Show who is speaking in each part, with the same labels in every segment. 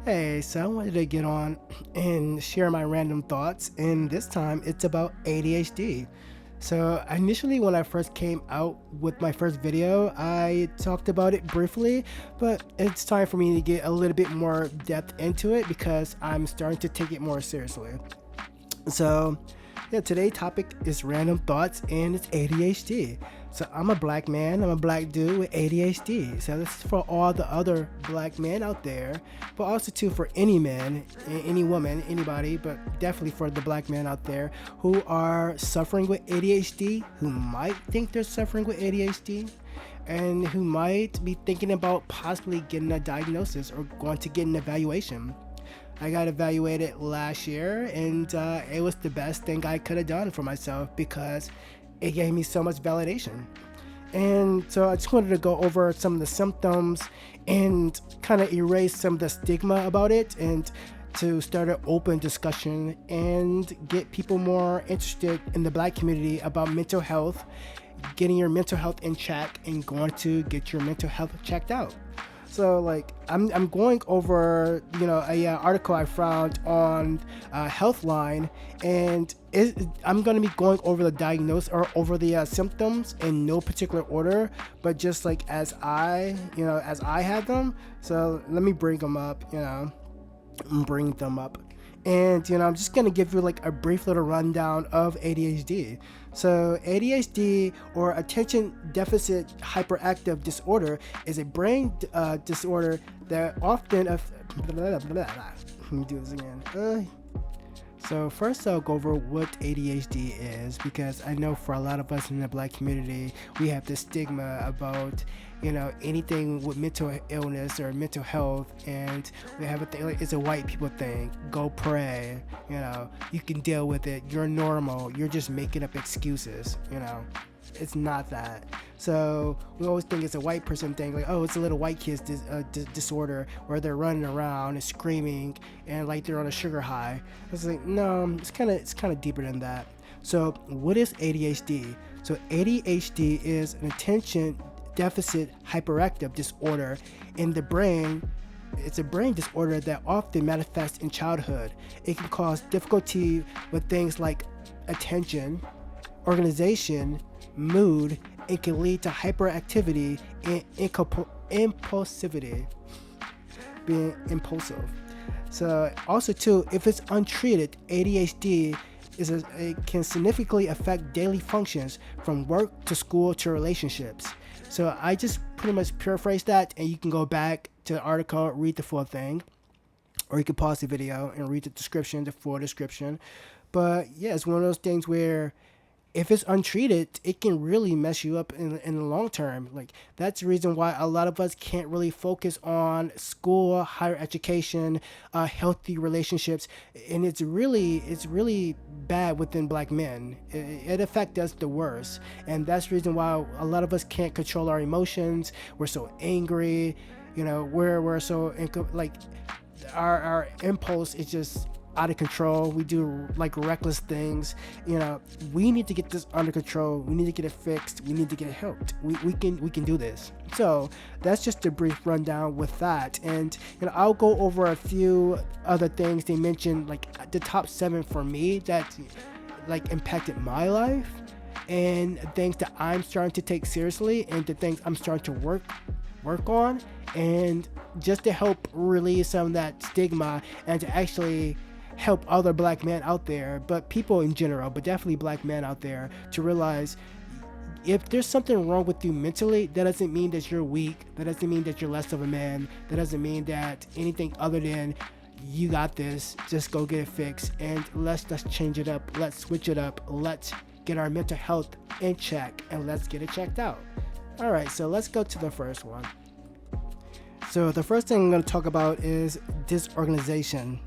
Speaker 1: Hey, so I wanted to get on and share my random thoughts, and this time it's about ADHD. So, initially, when I first came out with my first video, I talked about it briefly, but it's time for me to get a little bit more depth into it because I'm starting to take it more seriously. So, yeah, today's topic is random thoughts and it's ADHD. So, I'm a black man, I'm a black dude with ADHD. So, this is for all the other black men out there, but also too for any man, any woman, anybody, but definitely for the black men out there who are suffering with ADHD, who might think they're suffering with ADHD, and who might be thinking about possibly getting a diagnosis or going to get an evaluation. I got evaluated last year, and it was the best thing I could have done for myself because it gave me so much validation. And so I just wanted to go over some of the symptoms and kind of erase some of the stigma about it and to start an open discussion and get people more interested in the black community about mental health, getting your mental health in check, and going to get your mental health checked out. So like I'm going over a article I found on Healthline, and I'm going to be going over the diagnosis or over the symptoms in no particular order, but just like as I had them. So let me bring them up. Bring them up. And I'm just gonna give you like a brief little rundown of ADHD. So ADHD, or attention deficit hyperactive disorder, is a brain disorder that often let me do this again. So first I'll go over what ADHD is, because I know for a lot of us in the black community, we have this stigma about, anything with mental illness or mental health, and we have a thing like it's a white people thing. Go pray, you can deal with it. You're normal. You're just making up excuses. It's not that. So we always think it's a white person thing, like, oh, it's a little white kid's disorder where they're running around and screaming and like they're on a sugar high. It's like, no, it's kind of deeper than that. So what is ADHD? So ADHD is an attention deficit hyperactive disorder in the brain. It's a brain disorder that often manifests in childhood. It can cause difficulty with things like attention, organization, mood. It can lead to hyperactivity and impulsivity, being impulsive. So also too, if it's untreated, ADHD it can significantly affect daily functions from work to school to relationships. So I just pretty much paraphrase that, and you can go back to the article, read the full thing, or you can pause the video and read the full description. But yeah, it's one of those things where if it's untreated, it can really mess you up in the long term. Like, that's the reason why a lot of us can't really focus on school, higher education, healthy relationships, and it's really bad within black men. It affects us the worst, and that's the reason why a lot of us can't control our emotions. We're so angry, we're so like our impulse is just out of control. We do like reckless things. We need to get this under control. We need to get it fixed. We need to get it helped. We can do this. So that's just a brief rundown with that, and I'll go over a few other things they mentioned, like the top 7 for me that like impacted my life, and things that I'm starting to take seriously, and the things I'm starting to work on, and just to help release some of that stigma and to actually help other black men out there, but people in general, but definitely black men out there, to realize if there's something wrong with you mentally, that doesn't mean that you're weak. That doesn't mean that you're less of a man. That doesn't mean that anything other than you got this. Just go get it fixed, and let's change it up. Let's switch it up. Let's get our mental health in check, and let's get it checked out. All right, so let's go to the first one. So the first thing I'm going to talk about is disorganization.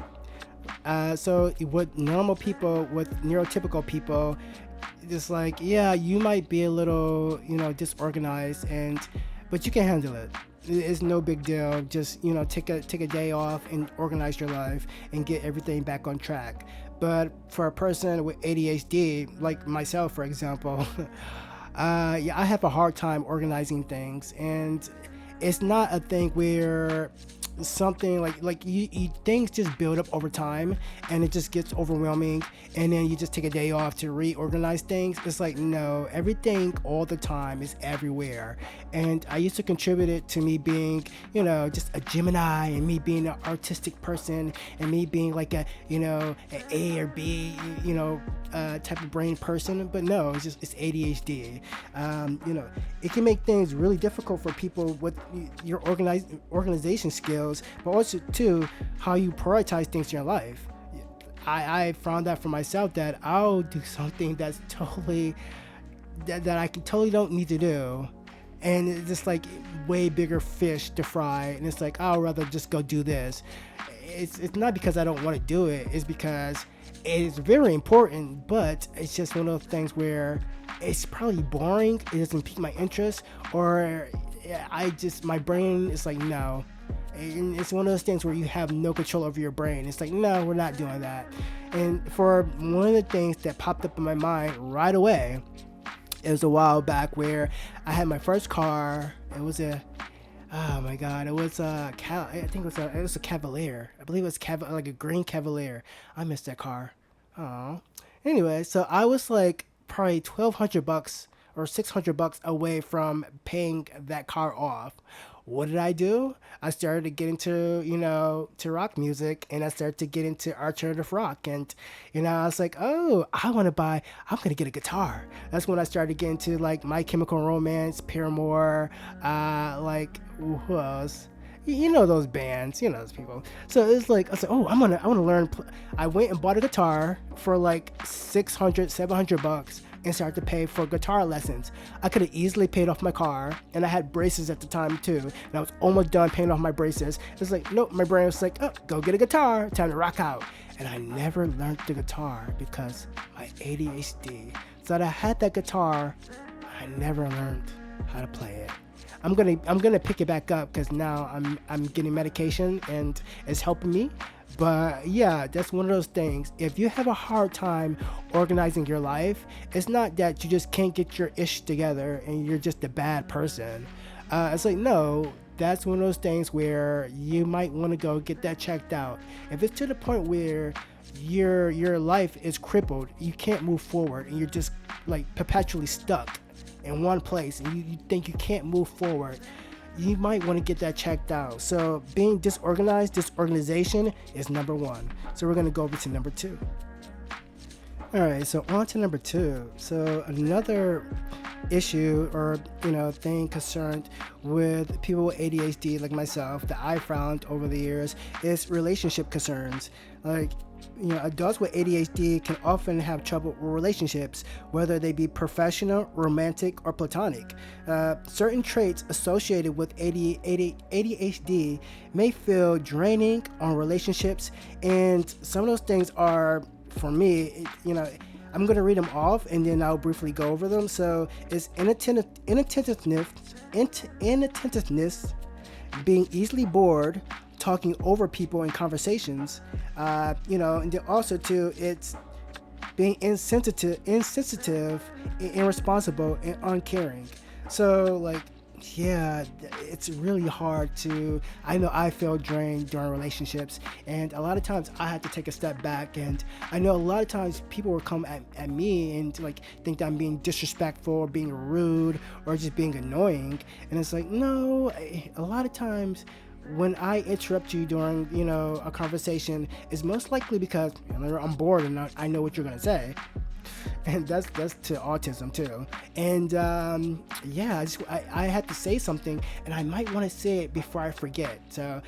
Speaker 1: So with normal people, with neurotypical people, it's like, yeah, you might be a little, disorganized, but you can handle it. It's no big deal. Just, take a day off and organize your life and get everything back on track. But for a person with ADHD, like myself, for example, yeah, I have a hard time organizing things, and it's not a thing where something like you things just build up over time, and it just gets overwhelming, and then you just take a day off to reorganize things. It's like, no, everything all the time is everywhere. And I used to contribute it to me being, just a Gemini, and me being an artistic person, and me being like a, an A or B, type of brain person. But no, it's ADHD. It can make things really difficult for people with your organization skills, but also too how you prioritize things in your life. I found out for myself that I'll do something that's totally that I can totally don't need to do, and it's just like way bigger fish to fry, and it's like I'll rather just go do this. It's not because I don't want to do it, it's because it's very important, but it's just one of those things where it's probably boring, it doesn't pique my interest, or my brain is like, no. And it's one of those things where you have no control over your brain. It's like, no, we're not doing that. And for one of the things that popped up in my mind right away, it was a while back where I had my first car. It was a Oh my God! It was I think it was a Cavalier. I believe it was like a green Cavalier. I missed that car. Oh. Anyway, so I was like probably $1,200 or $600 away from paying that car off. What did I do? I started to get into, to rock music, and I started to get into alternative rock. And, I was like, oh, I'm going to get a guitar. That's when I started getting into like My Chemical Romance, Paramore, like, who else? You know those bands, you know those people. So it's like I said, oh, I want to learn. I went and bought a guitar for like 600, $700 and started to pay for guitar lessons. I could have easily paid off my car, and I had braces at the time too, and I was almost done paying off my braces. It's like, nope, my brain was like, oh, go get a guitar, time to rock out. And I never learned the guitar because my ADHD. So that I had that guitar, I never learned how to play it. I'm gonna pick it back up because now I'm getting medication and it's helping me. But yeah, that's one of those things. If you have a hard time organizing your life, it's not that you just can't get your ish together and you're just a bad person. It's like, no, that's one of those things where you might want to go get that checked out. If it's to the point where your life is crippled, you can't move forward, and you're just like perpetually stuck in one place, and you think you can't move forward, you might want to get that checked out. So being disorganization is number one. So we're going to go over to number two. All right, so on to number two. So another issue or thing concerned with people with ADHD like myself that I found over the years is relationship concerns. Like, adults with ADHD can often have trouble with relationships, whether they be professional, romantic, or platonic. Certain traits associated with ADHD may feel draining on relationships, and some of those things are, for me, I'm going to read them off and then I'll briefly go over them. So it's inattentiveness, being easily bored, talking over people in conversations, and then also too, it's being insensitive, irresponsible, and uncaring. So like, yeah, it's really hard to. I know I feel drained during relationships, and a lot of times I had to take a step back. And I know a lot of times people will come at me and like think that I'm being disrespectful, or being rude, or just being annoying. And it's like, no, a lot of times when I interrupt you during, a conversation, is most likely because I'm bored and I know what you're gonna say. And that's to autism too. And yeah, I had to say something, and I might want to say it before I forget. So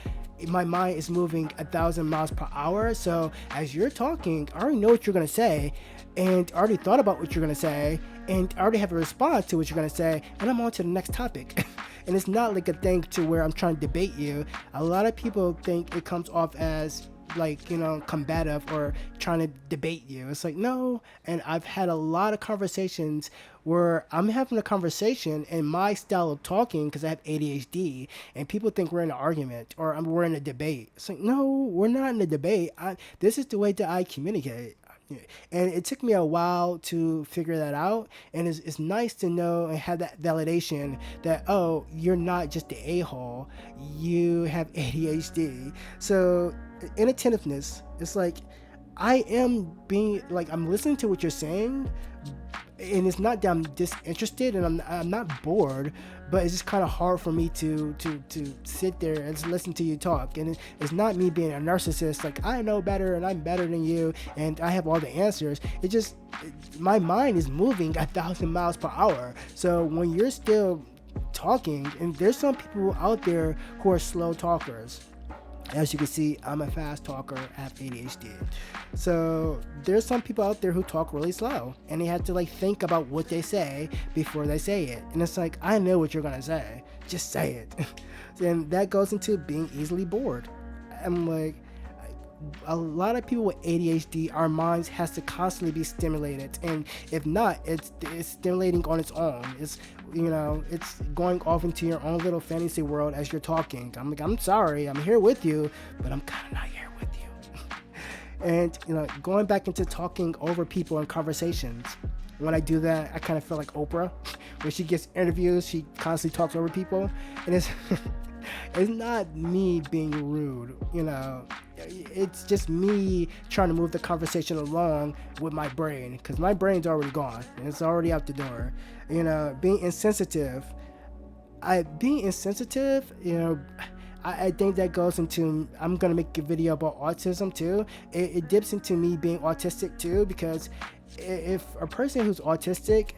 Speaker 1: my mind is moving 1,000 miles per hour. So as you're talking, I already know what you're gonna say, and I already thought about what you're gonna say, and I already have a response to what you're gonna say, and I'm on to the next topic. And it's not like a thing to where I'm trying to debate you. A lot of people think it comes off as like, combative or trying to debate you. It's like, no. And I've had a lot of conversations where I'm having a conversation and my style of talking, because I have ADHD, and people think we're in an argument or we're in a debate. It's like, no, we're not in a debate. This is the way that I communicate. And it took me a while to figure that out. And it's nice to know and have that validation that, oh, you're not just the a-hole, you have ADHD. So inattentiveness, it's like I am being like, I'm listening to what you're saying, and it's not that I'm disinterested and I'm not bored, but it's just kind of hard for me to sit there and just listen to you talk. And it's not me being a narcissist, like I know better and I'm better than you and I have all the answers. My mind is moving 1,000 miles per hour. So when you're still talking, and there's some people out there who are slow talkers. As you can see, I'm a fast talker, I have ADHD. So there's some people out there who talk really slow and they have to like think about what they say before they say it. And it's like, I know what you're gonna say, just say it. And that goes into being easily bored. I'm like, a lot of people with ADHD, our minds has to constantly be stimulated, and if not, it's stimulating on its own. It's going off into your own little fantasy world as you're talking. I'm like, I'm sorry, I'm here with you, but I'm kind of not here with you. And going back into talking over people in conversations. When I do that, I kind of feel like Oprah. When she gets interviews, she constantly talks over people, and it's it's not me being rude, it's just me trying to move the conversation along with my brain, because my brain's already gone and it's already out the door. Being insensitive, I think that goes into, I'm gonna make a video about autism too. It dips into me being autistic too, because if a person who's autistic,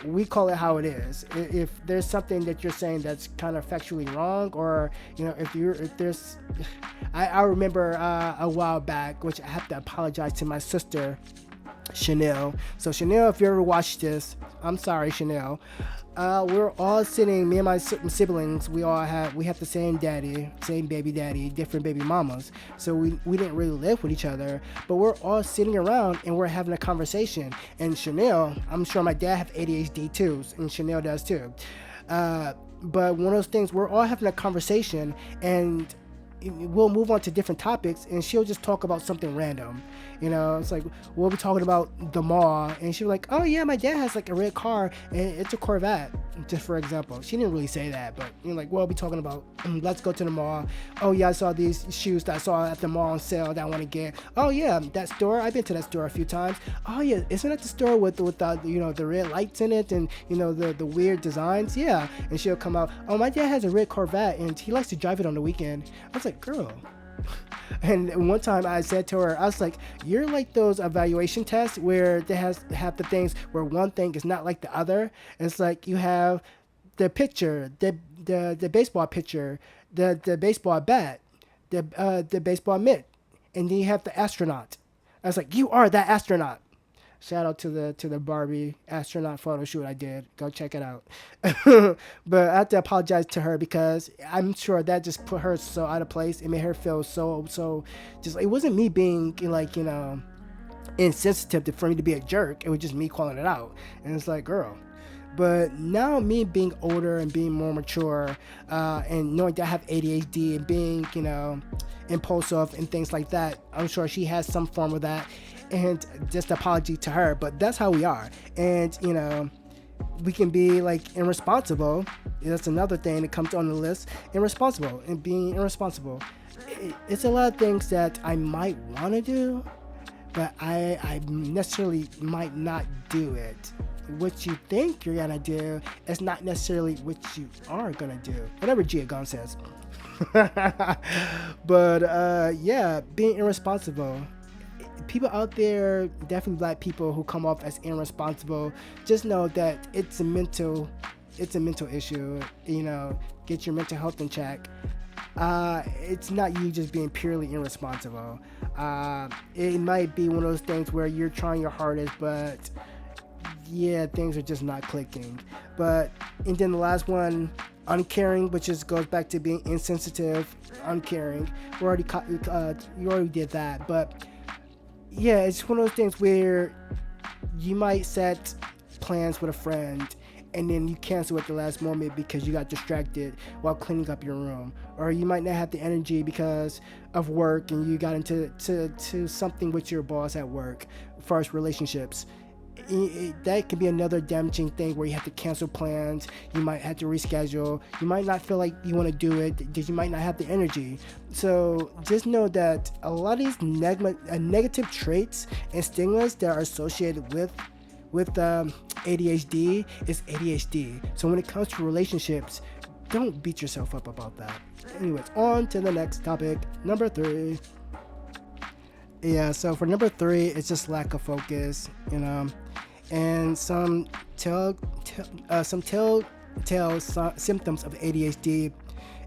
Speaker 1: we call it how it is. If there's something that you're saying that's kind of factually wrong, or if there's, I remember a while back, which I have to apologize to my sister Chanel. So Chanel, if you ever watched this, I'm sorry, Chanel. We're all sitting, me and my siblings, we have the same daddy, same baby daddy, different baby mamas. So we didn't really live with each other, but we're all sitting around and we're having a conversation. And Chanel, I'm sure my dad have ADHD too, and Chanel does too. But one of those things, we're all having a conversation and we'll move on to different topics, and she'll just talk about something random. It's like we'll be talking about the mall, and she'll be like, oh yeah, my dad has like a red car and it's a Corvette, just for example. She didn't really say that, but we'll be talking about, let's go to the mall. Oh yeah, I saw these shoes that I saw at the mall on sale that I want to get. Oh yeah, that store, I've been to that store a few times. Oh yeah, isn't that the store with the the red lights in it and the weird designs? Yeah. And she'll come out, oh, my dad has a red Corvette and he likes to drive it on the weekend. I was like, girl. And one time I said to her, I was like, you're like those evaluation tests where they have the things where one thing is not like the other. It's like you have the pitcher, the baseball pitcher, the baseball bat, the baseball mitt, and then you have the astronaut. I was like, you are that astronaut. Shout out to the Barbie astronaut photo shoot I did. Go check it out. But I have to apologize to her because I'm sure that just put her so out of place. It made her feel so just. It wasn't me being like insensitive for me to be a jerk. It was just me calling it out. And it's like, girl. But now me being older and being more mature, and knowing that I have ADHD and being impulsive and things like that, I'm sure she has some form of that. And just apology to her, but that's how we are. And we can be like irresponsible. That's another thing that comes on the list. Irresponsible and being irresponsible. It's a lot of things that I might want to do, but I necessarily might not do it. What you think you're gonna do is not necessarily what you are gonna do. Whatever Gia Gon says. But yeah, being irresponsible. People out there, definitely black people who come off as irresponsible, just know that it's a mental issue. Get your mental health in check. It's not you just being purely irresponsible. It might be one of those things where you're trying your hardest, but yeah, things are just not clicking. And then the last one, uncaring, which just goes back to being insensitive, uncaring. You already did that, but yeah, it's one of those things where you might set plans with a friend and then you cancel at the last moment because you got distracted while cleaning up your room, or you might not have the energy because of work and you got into to something with your boss at work, as far as relationships. That could be another damaging thing where you have to cancel plans. You might have to reschedule. You might not feel like you want to do it because you might not have the energy. So just know that a lot of these negative traits and stigmas that are associated with ADHD is ADHD. So when it comes to relationships, don't beat yourself up about that. Anyways, on to the next topic, number 3. Yeah, so for number 3, it's just lack of focus, and some telltale symptoms of ADHD.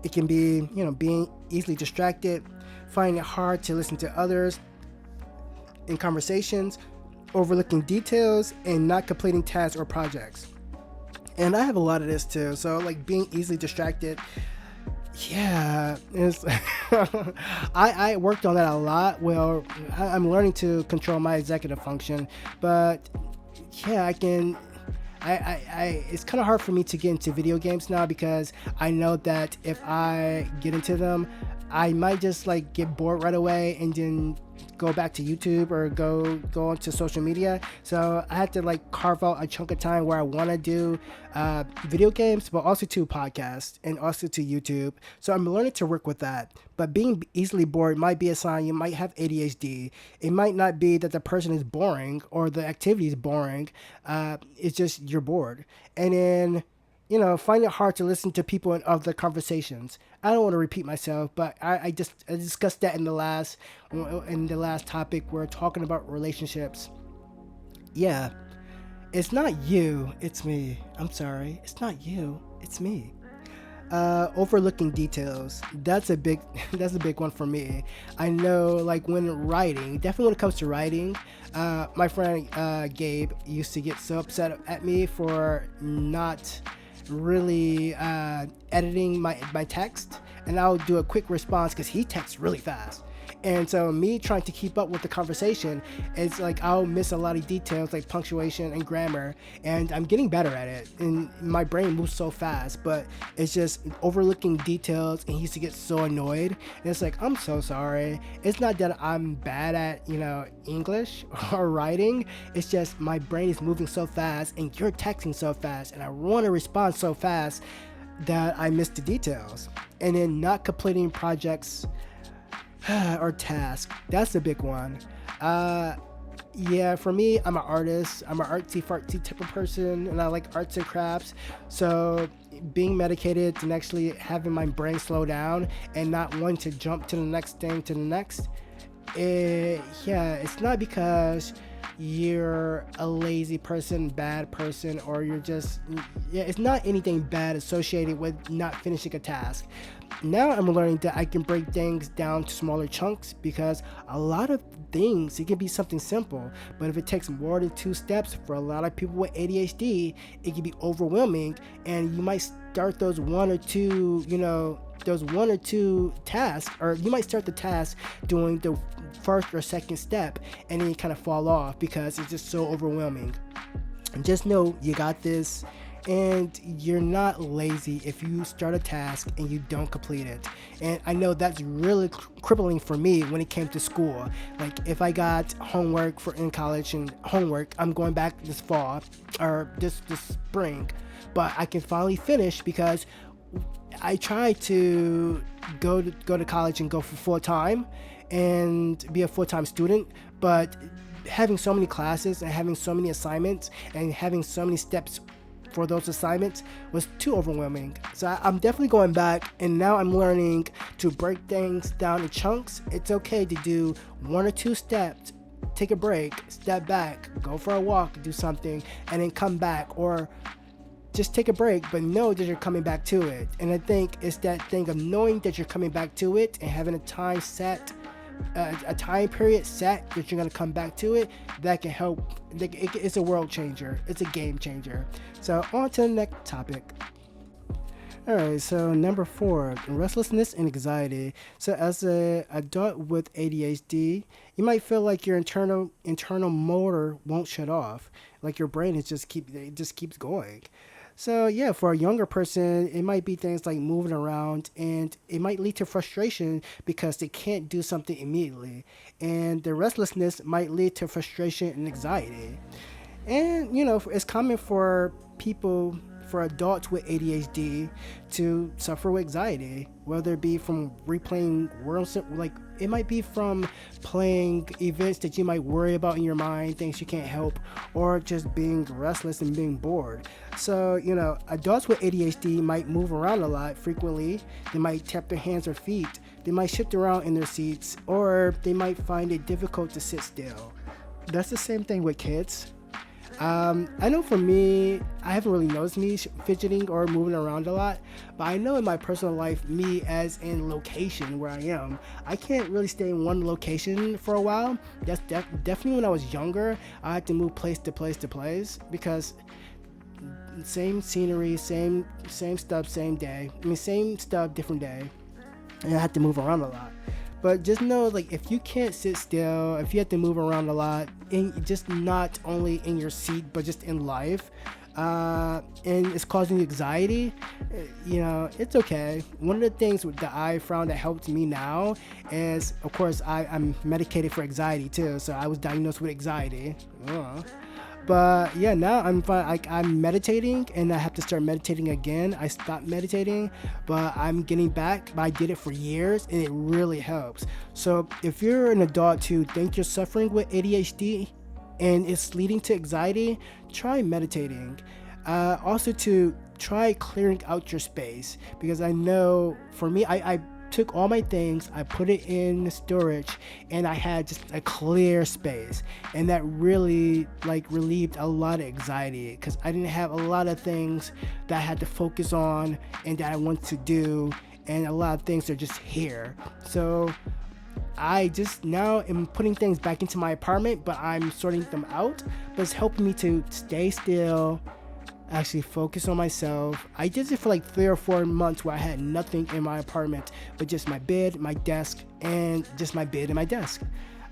Speaker 1: It can be, being easily distracted, finding it hard to listen to others in conversations, overlooking details, and not completing tasks or projects. And I have a lot of this too. So like being easily distracted, yeah, it's I worked on that a lot. Well, I'm learning to control my executive function, but yeah, it's kind of hard for me to get into video games now because I know that if I get into them, I might just like get bored right away and then go back to YouTube or go onto social media. So I had to like carve out a chunk of time where I want to do video games, but also to podcasts and also to YouTube. So I'm learning to work with that. But being easily bored might be a sign you might have ADHD. It might not be that the person is boring or the activity is boring. It's just you're bored. And then find it hard to listen to people in other conversations. I don't want to repeat myself, but I discussed that in the last topic. We're talking about relationships. Yeah, it's not you, it's me. I'm sorry, it's not you, it's me. Overlooking details. That's a big that's a big one for me. I know, like when writing, definitely when it comes to writing, my friend Gabe used to get so upset at me for not really editing my text, and I'll do a quick response because he texts really fast. And so me trying to keep up with the conversation, it's like I'll miss a lot of details like punctuation and grammar, and I'm getting better at it. And my brain moves so fast, but it's just overlooking details, and he used to get so annoyed. And it's like, I'm so sorry. It's not that I'm bad at, English or writing. It's just my brain is moving so fast, and you're texting so fast, and I want to respond so fast that I miss the details. And then not completing projects or task. That's a big one. Yeah, for me, I'm an artist. I'm an artsy fartsy type of person, and I like arts and crafts. So being medicated and actually having my brain slow down and not wanting to jump to the next thing to the next, yeah, it's not because you're a lazy person, bad person, or you're just, yeah, it's not anything bad associated with not finishing a task. Now I'm learning that I can break things down to smaller chunks because a lot of things, it can be something simple, but if it takes more than 2 steps for a lot of people with ADHD, it can be overwhelming, and you might start those one or two tasks, or you might start the task doing the first or second step, and then you kind of fall off because it's just so overwhelming. And just know you got this, and you're not lazy if you start a task and you don't complete it. And I know that's really crippling for me when it came to school. Like if I got homework for in college, and homework, I'm going back this fall or this spring, but I can finally finish because I tried to go to college and go for full time and be a full time student, but having so many classes and having so many assignments and having so many steps for those assignments was too overwhelming. So I'm definitely going back, and now I'm learning to break things down in chunks. It's okay to do 1 or 2 steps, take a break, step back, go for a walk, do something, and then come back, or just take a break, but know that you're coming back to it. And I think it's that thing of knowing that you're coming back to it and having a time set, a time period set that you're going to come back to it, that can help. It's a world changer. It's a game changer. So on to the next topic. All right, so number 4, restlessness and anxiety. So as an adult with ADHD, you might feel like your internal motor won't shut off, like your brain is just keeps going. So yeah, for a younger person, it might be things like moving around, and it might lead to frustration because they can't do something immediately, and the restlessness might lead to frustration and anxiety. And it's common for people, for adults with ADHD, to suffer with anxiety, whether it be from replaying worlds, like it might be from playing events that you might worry about in your mind, things you can't help, or just being restless and being bored. So, adults with ADHD might move around a lot frequently. They might tap their hands or feet. They might shift around in their seats, or they might find it difficult to sit still. That's the same thing with kids. I know for me, I haven't really noticed me fidgeting or moving around a lot, but I know in my personal life, me as in location where I am, I can't really stay in one location for a while. That's definitely when I was younger. I had to move place to place to place because same scenery, same stuff, same day. I mean, same stuff, different day, and I had to move around a lot. But just know, like, if you can't sit still, if you have to move around a lot, and just not only in your seat, but just in life, and it's causing you anxiety, it's okay. One of the things that I found that helped me now is, of course, I'm medicated for anxiety too. So I was diagnosed with anxiety. But yeah, now I'm fine. Like, I'm meditating, and I have to start meditating again. I stopped meditating, but I'm getting back. I did it for years, and it really helps. So if you're an adult who think you're suffering with ADHD and it's leading to anxiety, try meditating. Also, to try clearing out your space, because I know for me, I took all my things, I put it in storage, and I had just a clear space, and that really like relieved a lot of anxiety because I didn't have a lot of things that I had to focus on and that I want to do, and a lot of things are just here. So I just now am putting things back into my apartment, but I'm sorting them out. But it's helping me to stay still, actually focus on myself. I did it for like 3 or 4 months where I had nothing in my apartment but just my bed, my desk, and just my bed and my desk.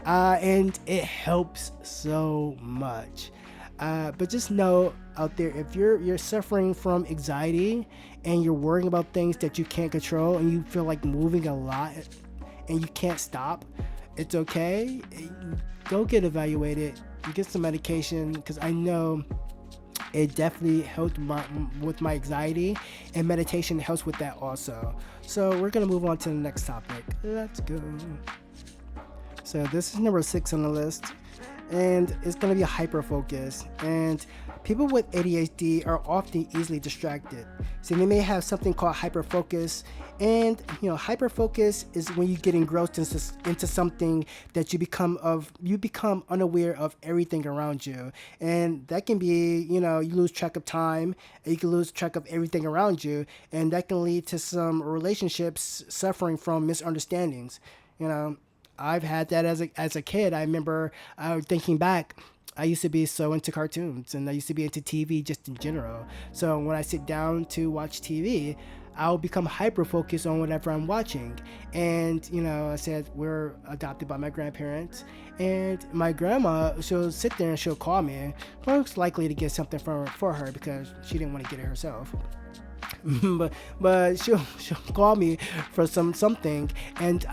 Speaker 1: And it helps so much. But just know out there, if you're suffering from anxiety and you're worrying about things that you can't control and you feel like moving a lot and you can't stop, it's okay. Go get evaluated, get some medication, because I know it definitely helped with my anxiety, and meditation helps with that also. So we're gonna move on to the next topic. Let's go. So this is number 6 on the list, and it's going to be a hyperfocus. And people with ADHD are often easily distracted, so they may have something called hyperfocus. And hyperfocus is when you get engrossed into something that you become unaware of everything around you, and that can be, you lose track of time, and you can lose track of everything around you, and that can lead to some relationships suffering from misunderstandings. you know I've had that as a kid. I remember, thinking back, I used to be so into cartoons, and I used to be into TV just in general. So when I sit down to watch TV, I'll become hyper focused on whatever I'm watching. And I said we're adopted by my grandparents, and my grandma, she'll sit there and she'll call me, most likely to get something for her because she didn't want to get it herself. but she'll call me for something, and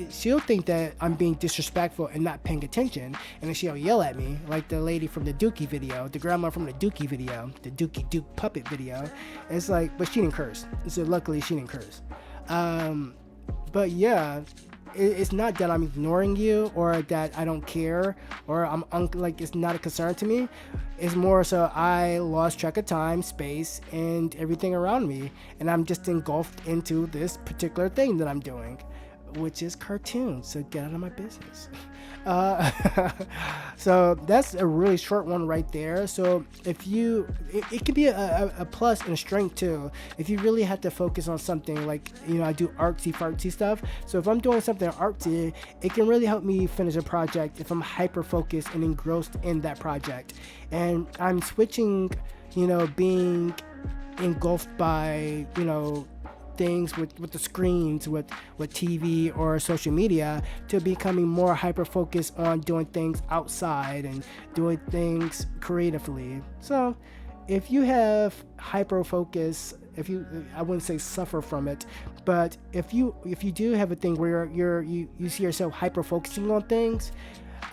Speaker 1: she'll think that I'm being disrespectful and not paying attention, and then she'll yell at me like the lady from the Dookie video, the grandma from the Dookie video, the Dookie Duke puppet video. And it's like, but she didn't curse, so luckily she didn't curse. But yeah, it's not that I'm ignoring you or that I don't care or like it's not a concern to me. It's more so I lost track of time, space, and everything around me, and I'm just engulfed into this particular thing that I'm doing, which is cartoons. So get out of my business. So that's a really short one right there. So if it can be a plus and a strength too. If you really have to focus on something, like, I do artsy fartsy stuff. So if I'm doing something artsy, it can really help me finish a project if I'm hyper focused and engrossed in that project. And I'm switching, being engulfed by, things with the screens, with TV or social media, to becoming more hyper focused on doing things outside and doing things creatively. So if you have hyper focus, if you, I wouldn't say suffer from it, but if you do have a thing where you see yourself hyper focusing on things,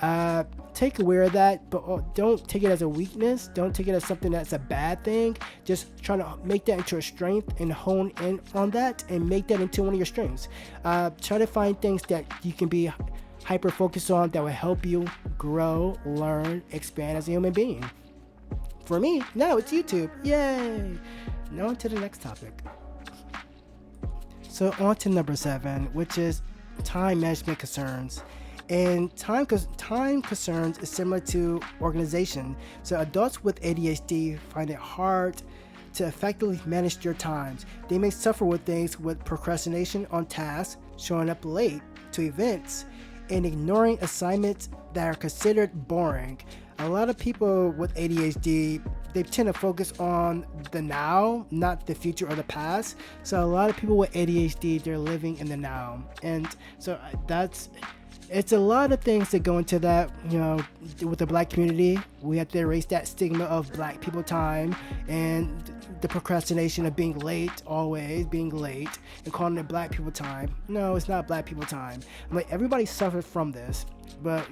Speaker 1: uh, take aware of that, but don't take it as a weakness. Don't take it as something that's a bad thing. Just trying to make that into a strength and hone in on that and make that into one of your strengths. Try to find things that you can be hyper focused on that will help you grow, learn, expand as a human being. For me, now it's YouTube. Yay! Now on to the next topic. So on to number 7, which is time management concerns. And time concerns is similar to organization. So adults with ADHD find it hard to effectively manage their times. They may suffer with things with procrastination on tasks, showing up late to events, and ignoring assignments that are considered boring. A lot of people with ADHD, they tend to focus on the now, not the future or the past. So a lot of people with ADHD, they're living in the now. And so that's it's a lot of things that go into that. With the black community, we have to erase that stigma of black people time and the procrastination of being late, always being late, and calling it black people time. No, it's not black people time. Like, everybody suffered from this, but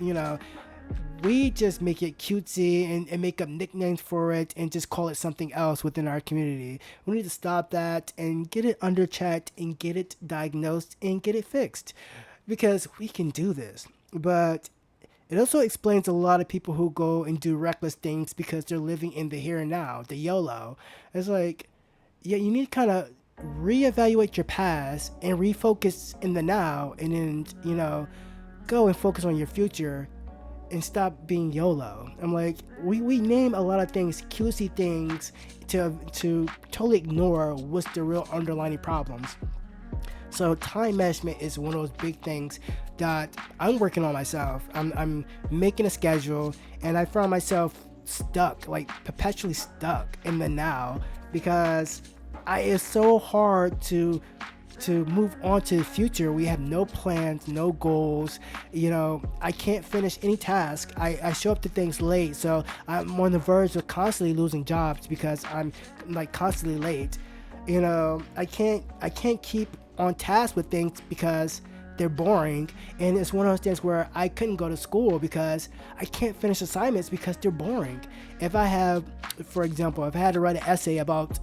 Speaker 1: we just make it cutesy and make up nicknames for it and just call it something else within our community. We need to stop that and get it under checked and get it diagnosed and get it fixed, because we can do this. But it also explains a lot of people who go and do reckless things because they're living in the here and now, the YOLO. It's like, yeah, you need to kind of reevaluate your past and refocus in the now, and then, go and focus on your future and stop being YOLO. I'm like, we name a lot of things cutesy things to totally ignore what's the real underlying problems. So time management is one of those big things that I'm working on myself. I'm making a schedule, and I found myself stuck, like perpetually stuck in the now, because it's so hard to move on to the future. We have no plans, no goals. I can't finish any task. I show up to things late, so I'm on the verge of constantly losing jobs because I'm like constantly late. I can't keep on task with things because they're boring, and it's one of those things where I couldn't go to school because I can't finish assignments because they're boring. If I have, for example, if I had to write an essay about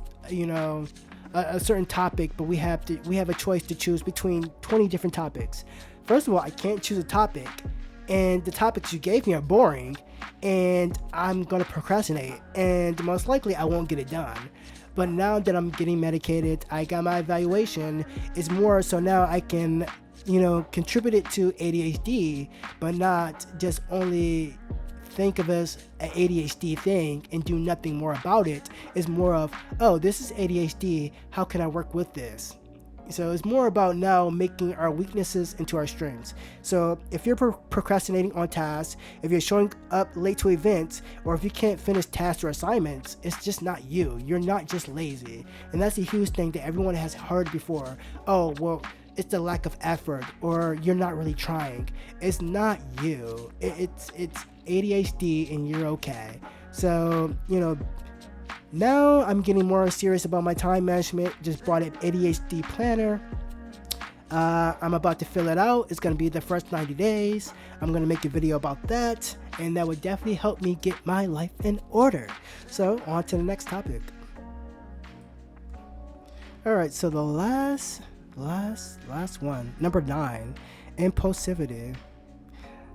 Speaker 1: a certain topic, but we have a choice to choose between 20 different topics. First of all, I can't choose a topic, and the topics you gave me are boring, and I'm gonna procrastinate, and most likely I won't get it done. But now that I'm getting medicated, I got my evaluation. It's more so now I can, contribute it to ADHD, but not just only think of as an ADHD thing and do nothing more about it. It's more of, oh, this is ADHD. How can I work with this? So it's more about now making our weaknesses into our strengths. So if you're procrastinating on tasks, if you're showing up late to events, or if you can't finish tasks or assignments, it's just not you. You're not just lazy. And that's a huge thing that everyone has heard before. Oh, well, it's the lack of effort, or you're not really trying. It's not you. It's ADHD, and you're okay. So, now I'm getting more serious about my time management. Just bought an ADHD planner. I'm about to fill it out. It's going to be the first 90 days. I'm going to make a video about that, and that would definitely help me get my life in order. So on to the next topic. All right, so the last one, number 9, impulsivity.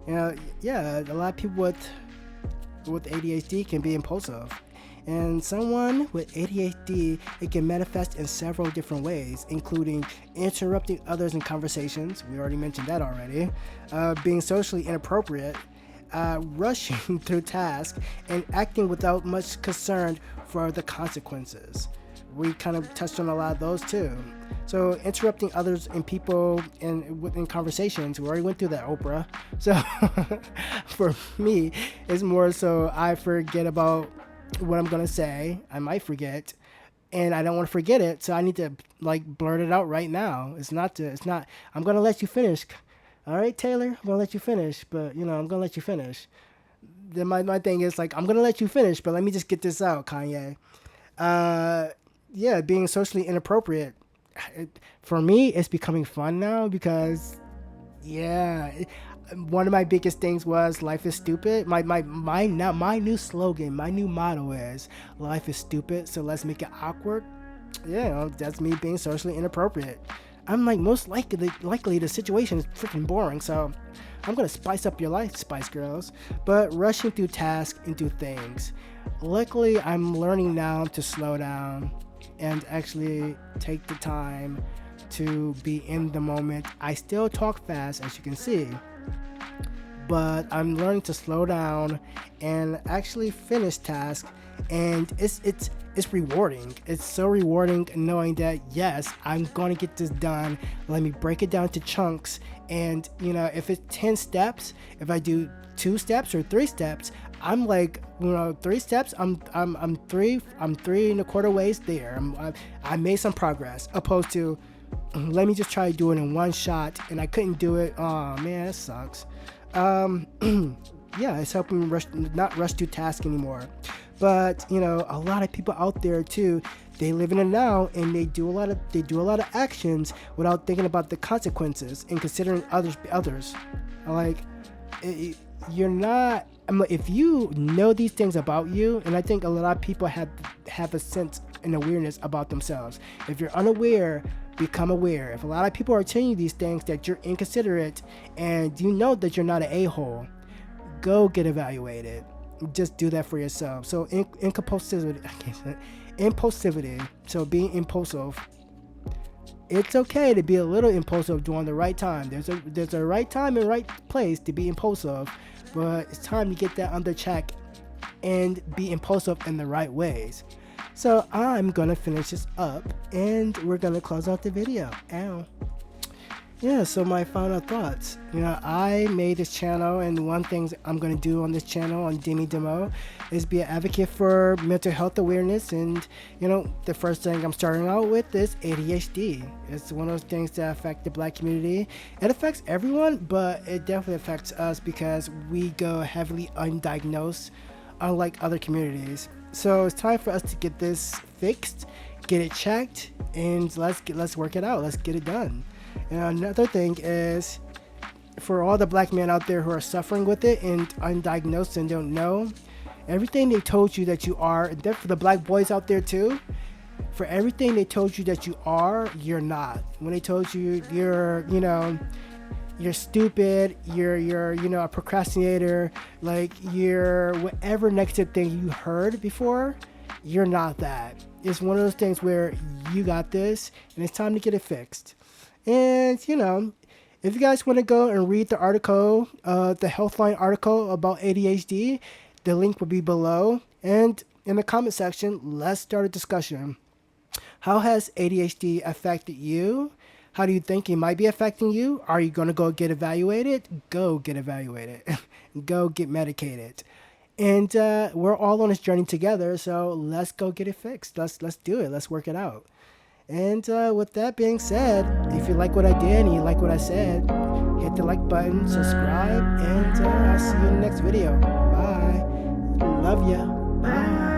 Speaker 1: Yeah, a lot of people with ADHD can be impulsive. And someone with ADHD, it can manifest in several different ways, including interrupting others in conversations. We already mentioned that already. Being socially inappropriate, rushing through tasks, and acting without much concern for the consequences. We kind of touched on a lot of those too. So interrupting others and people in conversations, we already went through that, Oprah. So for me, it's more so I forget about what I'm gonna say. I might forget, and I don't want to forget it, so I need to blurt it out right now. It's not. I'm gonna let you finish. All right, Taylor, I'm gonna let you finish, but I'm gonna let you finish. then my thing is like, I'm gonna let you finish, but let me just get this out, Kanye. Uh, yeah, being socially inappropriate. For me, it's becoming fun now because yeah, one of my biggest things was life is stupid. My new slogan, my new motto is life is stupid, so let's make it awkward. Yeah, that's me being socially inappropriate. I'm like, most likely the situation is freaking boring, so I'm gonna spice up your life, Spice Girls. But rushing through tasks into things. Luckily, I'm learning now to slow down and actually take the time to be in the moment. I still talk fast, as you can see, but I'm learning to slow down and actually finish tasks, and it's rewarding. It's so rewarding knowing that yes, I'm going to get this done. Let me break it down to chunks, and if it's 10 steps, if I do 2 steps or 3 steps, I'm like, 3 steps, I'm three and a quarter ways there. I made some progress, opposed to let me just try to do it in one shot and I couldn't do it. Oh man, that sucks. Yeah, it's helping me not rush through tasks anymore. But a lot of people out there too, they live in the now and they do a lot of actions without thinking about the consequences and considering others. Like, you're not. If you know these things about you, and I think a lot of people have a sense and awareness about themselves. If you're unaware, become aware. If a lot of people are telling you these things, that you're inconsiderate and you know that you're not an a-hole, go get evaluated. Just do that for yourself. So impulsivity. So being impulsive. It's okay to be a little impulsive during the right time. There's a right time and right place to be impulsive, but it's time to get that under check and be impulsive in the right ways. So I'm gonna finish this up and we're gonna close out the video. Ow. Yeah, so my final thoughts. I made this channel, and one thing I'm going to do on this channel, on Demi Demo, is be an advocate for mental health awareness. And, the first thing I'm starting out with is ADHD. It's one of those things that affect the Black community. It affects everyone, but it definitely affects us because we go heavily undiagnosed, unlike other communities. So it's time for us to get this fixed, get it checked, and let's work it out. Let's get it done. And another thing is, for all the Black men out there who are suffering with it and undiagnosed and don't know, everything they told you that you are, and then for the Black boys out there too, for everything they told you that you are, you're not. When they told you you're stupid, you're a procrastinator, like you're whatever negative thing you heard before, you're not that. It's one of those things where you got this and it's time to get it fixed. And, if you guys want to go and read the article, the Healthline article about ADHD, the link will be below. And in the comment section, let's start a discussion. How has ADHD affected you? How do you think it might be affecting you? Are you going to go get evaluated? Go get evaluated. Go get medicated. And we're all on this journey together, so let's go get it fixed. Let's do it. Let's work it out. And with that being said, if you like what I did and you like what I said, hit the like button, subscribe, and I'll see you in the next video. Bye. Love ya. Bye.